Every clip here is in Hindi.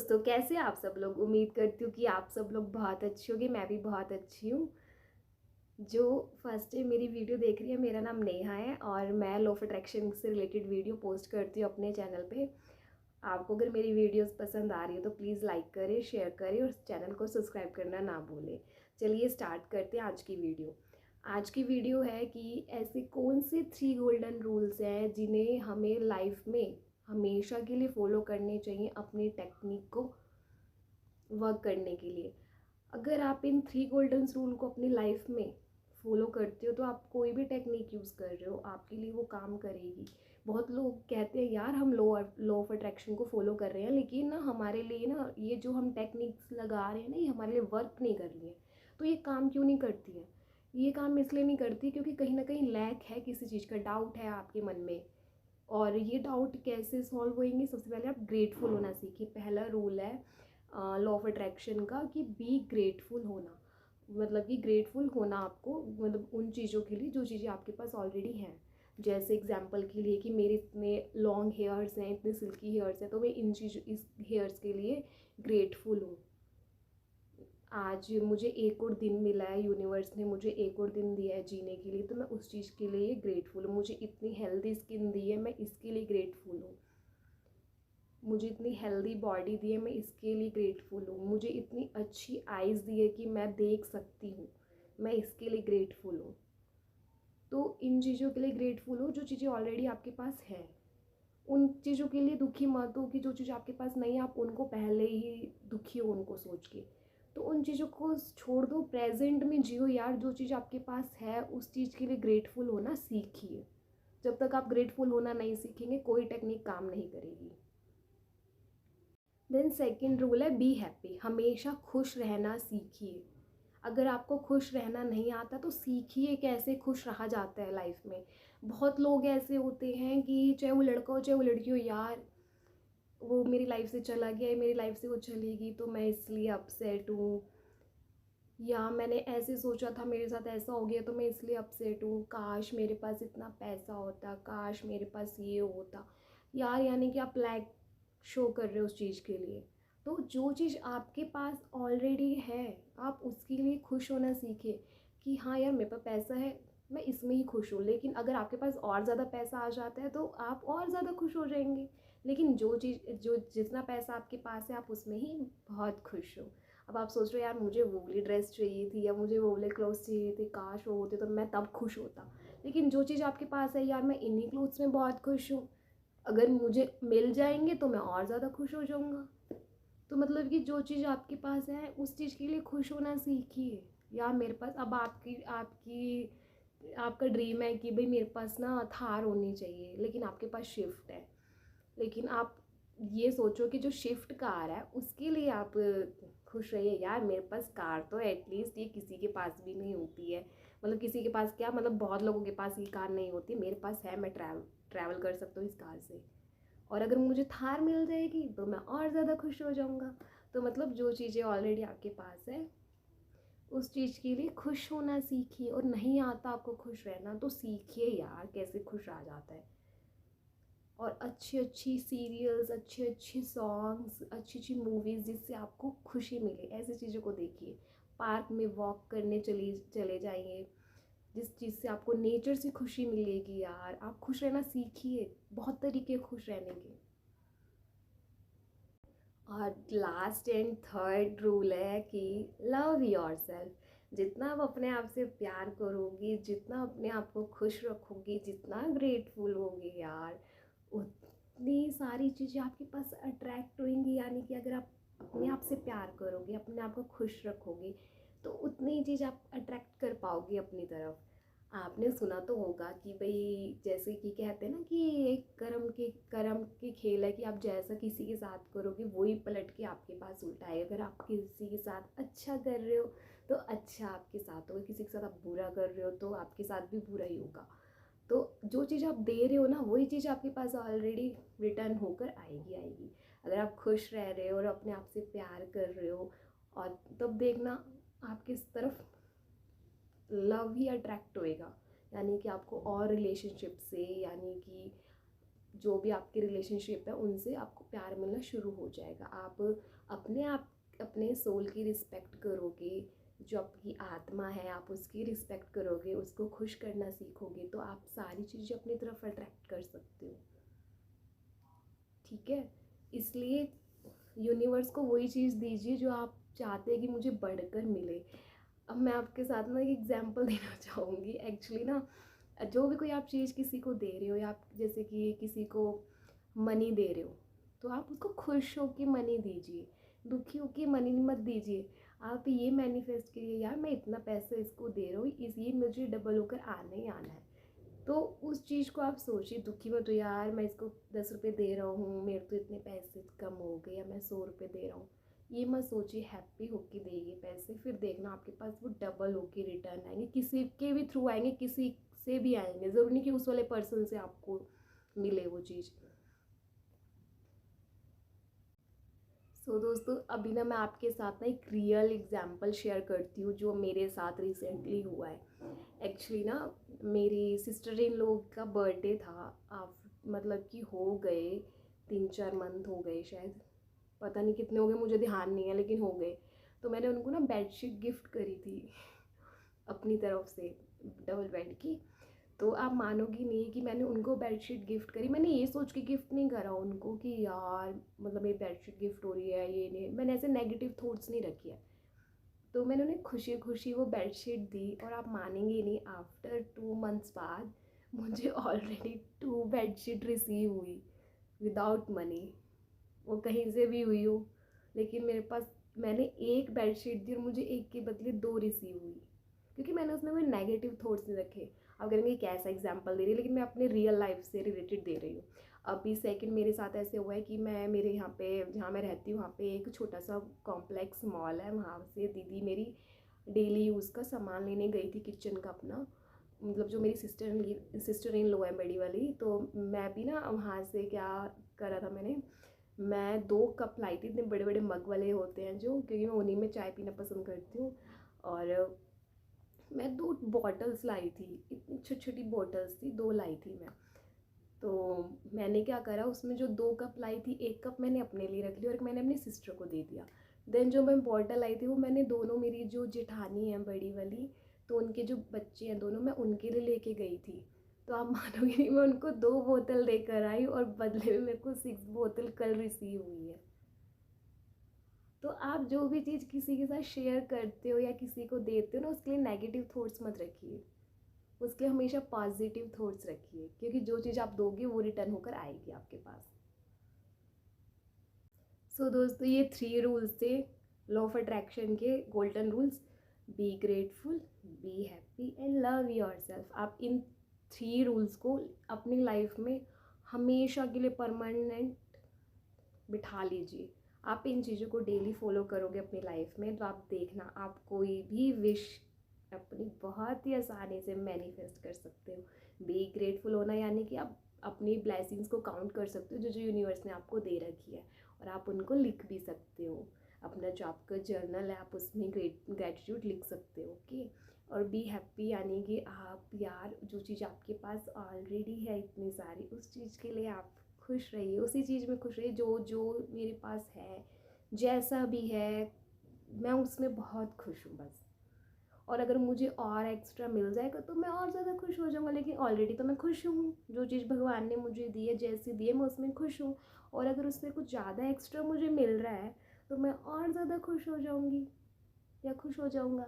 दोस्तों, कैसे आप सब लोग। उम्मीद करती हूँ कि आप सब लोग बहुत अच्छे होंगे। मैं भी बहुत अच्छी हूँ। जो फर्स्ट टाइम मेरी वीडियो देख रही है, मेरा नाम नेहा है और मैं लॉ ऑफ अट्रैक्शन से रिलेटेड वीडियो पोस्ट करती हूँ अपने चैनल पे। आपको अगर मेरी वीडियोस पसंद आ रही है तो प्लीज़ लाइक करें, शेयर करें और चैनल को सब्सक्राइब करना ना भूलें। चलिए स्टार्ट करते हैं आज की वीडियो। आज की वीडियो है कि ऐसे कौन से 3 गोल्डन रूल्स हैं जिन्हें हमें लाइफ में हमेशा के लिए फॉलो करने चाहिए अपनी टेक्निक को वर्क करने के लिए। अगर आप इन 3 गोल्डन रूल को अपनी लाइफ में फॉलो करते हो तो आप कोई भी टेक्निक यूज़ कर रहे हो आपके लिए वो काम करेगी। बहुत लोग कहते हैं यार हम लॉ ऑफ अट्रैक्शन को फॉलो कर रहे हैं लेकिन ना हमारे लिए ना ये जो हम टेक्निक्स लगा रहे हैं ना ये हमारे लिए वर्क नहीं कर रही है। तो ये काम क्यों नहीं करती है? ये काम इसलिए नहीं करती क्योंकि कहीं ना कहीं लैक है, किसी चीज़ का डाउट है आपके मन में। और ये डाउट कैसे सॉल्व होएंगे? सबसे पहले आप ग्रेटफुल होना सीखिए। पहला रूल है लॉ ऑफ अट्रैक्शन का कि बी ग्रेटफुल होना। मतलब कि ग्रेटफुल होना आपको, मतलब उन चीज़ों के लिए जो चीज़ें आपके पास ऑलरेडी हैं। जैसे एग्जांपल के लिए कि मेरे इतने लॉन्ग हेयर्स हैं, इतने सिल्की हेयर्स हैं, तो मैं इस हेयर्स के लिए ग्रेटफुल हूँ। आज मुझे एक और दिन मिला है, यूनिवर्स ने मुझे एक और दिन दिया है जीने के लिए, तो मैं उस चीज़ के लिए ग्रेटफुल हूँ। मुझे इतनी हेल्दी स्किन दी है, मैं इसके लिए ग्रेटफुल हूँ। मुझे इतनी हेल्दी बॉडी दी है, मैं इसके लिए ग्रेटफुल हूँ। मुझे इतनी अच्छी आइज़ दी है कि मैं देख सकती हूँ, मैं इसके लिए ग्रेटफुल हूँ। तो इन चीज़ों के लिए ग्रेटफुल हो जो चीज़ें ऑलरेडी आपके पास है। उन चीज़ों के लिए दुखी मत हो कि जो चीज़ आपके पास नहीं है आप उनको पहले ही दुखी हो उनको सोच के। तो उन चीज़ों को छोड़ दो, प्रेजेंट में जियो यार। जो चीज़ आपके पास है उस चीज़ के लिए ग्रेटफुल होना सीखिए। जब तक आप ग्रेटफुल होना नहीं सीखेंगे कोई टेक्निक काम नहीं करेगी। देन सेकेंड रूल है बी हैप्पी। हमेशा खुश रहना सीखिए। अगर आपको खुश रहना नहीं आता तो सीखिए कैसे खुश रहा जाता है लाइफ में। बहुत लोग ऐसे होते हैं कि चाहे वो लड़का हो चाहे वो लड़की हो, यार वो मेरी लाइफ से चला गया है, मेरी लाइफ से वो चलेगी तो मैं इसलिए अपसेट हूँ, या मैंने ऐसे सोचा था मेरे साथ ऐसा हो गया तो मैं इसलिए अपसेट हूँ, काश मेरे पास इतना पैसा होता, काश मेरे पास ये होता। यार यानी कि आप लैक शो कर रहे हो उस चीज़ के लिए। तो जो चीज़ आपके पास ऑलरेडी है आप उसके लिए खुश होना सीखे कि हाँ यार मेरे पास पैसा है, मैं इसमें ही खुश हूँ। लेकिन अगर आपके पास और ज़्यादा पैसा आ जाता है तो आप और ज़्यादा खुश हो जाएंगे। लेकिन जो चीज़ जो जितना पैसा आपके पास है आप उसमें ही बहुत खुश हो। अब आप सोच रहे हो यार मुझे वो वाली ड्रेस चाहिए थी या मुझे वो वाले क्लोथ्स चाहिए थे, काश वो होते तो मैं तब खुश होता। लेकिन जो चीज़ आपके पास है, यार मैं इन्हीं क्लोथ्स में बहुत खुश हूँ, अगर मुझे मिल जाएंगे तो मैं और ज़्यादा खुश हो जाऊँगा। तो मतलब कि जो चीज़ आपके पास है उस चीज़ के लिए खुश होना सीखिए। यार मेरे पास अब आपकी आपकी आपका ड्रीम है कि भाई मेरे पास ना थार होनी चाहिए, लेकिन आपके पास शिफ्ट है। लेकिन आप ये सोचो कि जो शिफ्ट कार है उसके लिए आप खुश रहिए। यार मेरे पास कार तो एटलीस्ट ये किसी के पास भी नहीं होती है। मतलब किसी के पास क्या, मतलब बहुत लोगों के पास ये कार नहीं होती, मेरे पास है, मैं ट्रैवल कर सकता हूँ इस कार से। और अगर मुझे थार मिल जाएगी तो मैं और ज़्यादा खुश हो जाऊँगा। तो मतलब जो चीज़ें ऑलरेडी आपके पास है उस चीज़ के लिए खुश होना सीखिए। और नहीं आता आपको खुश रहना तो सीखिए यार कैसे खुश आ जाता है। और अच्छी अच्छी सीरियल्स, अच्छे अच्छे सॉन्ग्स, अच्छी अच्छी मूवीज़ जिससे आपको खुशी मिले ऐसी चीज़ों को देखिए। पार्क में वॉक करने चली चले जाइए, जिस चीज़ से आपको नेचर से खुशी मिलेगी। यार आप खुश रहना सीखिए, बहुत तरीके खुश रहने के। और लास्ट एंड थर्ड रूल है कि लव योर सेल्फ। जितना आप अपने आप से प्यार करोगी, जितना अपने आप को खुश रखोगी, जितना ग्रेटफुल होगी यार, उतनी सारी चीज़ें आपके पास अट्रैक्ट होंगी। यानी कि अगर आप अपने आप से प्यार करोगे, अपने आप को खुश रखोगे तो उतनी चीज़ आप अट्रैक्ट कर पाओगे अपनी तरफ। आपने सुना तो होगा कि भाई जैसे कि कहते हैं ना कि एक कर्म के खेल है कि आप जैसा किसी के साथ करोगे वही पलट के आपके पास उल्टा है। अगर आप किसी के साथ अच्छा कर रहे हो तो अच्छा आपके साथ होगा, किसी के साथ आप बुरा कर रहे हो तो आपके साथ भी बुरा ही होगा। तो जो चीज़ आप दे रहे हो ना वही चीज़ आपके पास ऑलरेडी रिटर्न होकर आएगी आएगी। अगर आप खुश रह रहे हो और अपने आप से प्यार कर रहे हो और तब देखना आपकी तरफ लव ही अट्रैक्ट होएगा। यानी कि आपको और रिलेशनशिप से, यानी कि जो भी आपकी रिलेशनशिप है उनसे आपको प्यार मिलना शुरू हो जाएगा। आप अपने सोल की रिस्पेक्ट करोगे, जो आपकी आत्मा है आप उसकी रिस्पेक्ट करोगे, उसको खुश करना सीखोगे, तो आप सारी चीज़ें अपनी तरफ अट्रैक्ट कर सकते हो। ठीक है, इसलिए यूनिवर्स को वही चीज़ दीजिए जो आप चाहते हैं कि मुझे बढ़कर मिले। अब मैं आपके साथ ना एक एग्जांपल देना चाहूँगी। एक्चुअली ना, जो भी कोई आप चीज़ किसी को दे रहे हो, या आप जैसे कि किसी को मनी दे रहे हो, तो आप उसको खुश हो के मनी दीजिए, दुखी हो के मनी मत दीजिए। आप ये मैनिफेस्ट करिए, यार मैं इतना पैसा इसको दे रहा हूँ, इस ये मुझे डबल होकर आना ही आना है। तो उस चीज़ को आप सोचिए, दुखी मत हो यार मैं इसको 10 रुपये दे रहा हूँ, मेरे तो इतने पैसे कम हो गए, या मैं 100 रुपये दे रहा हूँ। ये मत सोचिए, हैप्पी होके देइए पैसे, फिर देखना आपके पास वो डबल होके रिटर्न आएंगे, किसी के भी थ्रू आएंगे, किसी से भी आएंगे, ज़रूरी नहीं कि उस वाले पर्सन से आपको मिले वो चीज़। दोस्तों, अभी ना मैं आपके साथ ना एक रियल एग्जांपल शेयर करती हूँ जो मेरे साथ रिसेंटली हुआ है। एक्चुअली ना, मेरी सिस्टर इन लोग का बर्थडे था। आप मतलब कि हो गए 3-4 मंथ हो गए शायद, पता नहीं कितने हो गए, मुझे ध्यान नहीं है, लेकिन हो गए। तो मैंने उनको ना बेडशीट गिफ्ट करी थी अपनी तरफ से, डबल बेड की। तो आप मानोगी नहीं कि मैंने उनको बेडशीट गिफ्ट करी। मैंने ये सोच के गिफ्ट नहीं करा उनको कि यार मतलब ये बेडशीट गिफ्ट हो रही है, ये नहीं, मैंने ऐसे नेगेटिव थॉट्स नहीं रखी है। तो मैंने उन्हें खुशी खुशी वो बेडशीट दी, और आप मानेंगे नहीं, आफ्टर 2 मंथ्स बाद मुझे ऑलरेडी 2 बेडशीट रिसीव हुई विदाउट मनी। वो कहीं से भी हुई हो, लेकिन मेरे पास, मैंने एक बेडशीट दी और मुझे एक के बदले 2 रिसीव हुई, क्योंकि मैंने उसमें कोई नेगेटिव थॉट्स नहीं रखे। आप कहेंगे कैसा एग्जांपल दे रही है, लेकिन मैं अपने रियल लाइफ से रिलेटेड दे रही हूँ। अभी सेकंड मेरे साथ ऐसे हुआ है कि मैं, मेरे यहाँ पे जहाँ मैं रहती हूँ वहाँ पे एक छोटा सा कॉम्प्लेक्स मॉल है, वहाँ से दीदी मेरी डेली यूज़ का सामान लेने गई थी, किचन का अपना, मतलब जो मेरी सिस्टर इन लो है बड़ी वाली। तो मैं भी ना वहाँ से क्या करा था, मैं 2 कप लाई थी, इतने बड़े बड़े मग वाले होते हैं जो, क्योंकि मैं उन्हीं में चाय पीना पसंद करती हूँ। और मैं 2 बॉटल्स लाई थी, इतनी छोटी छोटी बॉटल्स थी, 2 लाई थी मैं। तो मैंने क्या करा, उसमें जो 2 कप लाई थी, 1 कप मैंने अपने लिए रख लिया और एक मैंने अपनी सिस्टर को दे दिया। देन जो मैं बॉटल लाई थी वो मैंने दोनों, मेरी जो जेठानी है बड़ी वाली, तो उनके जो बच्चे हैं दोनों, मैं उनके लिए लेके गई थी। तो आप मानोगे नहीं, मैं उनको 2 बोतल देकर आई और बदले में मेरे को 6 बोतल कल रिसीव हुई है। तो आप जो भी चीज़ किसी के साथ शेयर करते हो या किसी को देते हो ना, उसके लिए नेगेटिव थॉट्स मत रखिए, उसके हमेशा पॉजिटिव थॉट्स रखिए, क्योंकि जो चीज़ आप दोगे वो रिटर्न होकर आएगी आपके पास। दोस्तों, ये 3 रूल्स थे लॉ ऑफ अट्रैक्शन के golden rules. Be grateful, be happy and love yourself. आप इन 3 रूल्स को अपनी लाइफ में हमेशा के लिए परमानेंट बिठा लीजिए। आप इन चीज़ों को डेली फॉलो करोगे अपनी लाइफ में, तो आप देखना आप कोई भी विश अपनी बहुत ही आसानी से मैनिफेस्ट कर सकते हो। बी ग्रेटफुल होना यानी कि आप अपनी ब्लेसिंग्स को काउंट कर सकते हो जो जो यूनिवर्स ने आपको दे रखी है, और आप उनको लिख भी सकते हो। अपना जो आपका जर्नल है आप उसमें ग्रेटिट्यूड लिख सकते हो। ओके। और बी हैप्पी यानी कि आप यार जो चीज़ आपके पास ऑलरेडी है इतनी सारी, उस चीज़ के लिए आप खुश रहिए, उसी चीज़ में खुश रहिए जो जो मेरे पास है, जैसा भी है मैं उसमें बहुत खुश हूँ बस। और अगर मुझे और एक्स्ट्रा मिल जाएगा तो मैं और ज़्यादा खुश हो जाऊँगा, लेकिन ऑलरेडी तो मैं खुश हूँ, जो चीज़ भगवान ने मुझे दी है, जैसी दी है मैं उसमें खुश हूँ। और अगर उससे कुछ ज़्यादा एक्स्ट्रा मुझे मिल रहा है तो मैं और ज़्यादा खुश हो जाऊँगी या खुश हो जाऊँगा।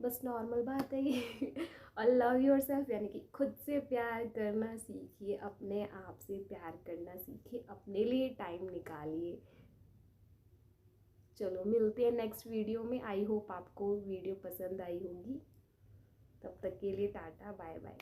बस नॉर्मल बात है ये। और लव योर सेल्फ यानी कि खुद से प्यार करना सीखिए, अपने आप से प्यार करना सीखिए, अपने लिए टाइम निकालिए। चलो मिलते हैं नेक्स्ट वीडियो में। आई होप आपको वीडियो पसंद आई होगी। तब तक के लिए टाटा बाय बाय।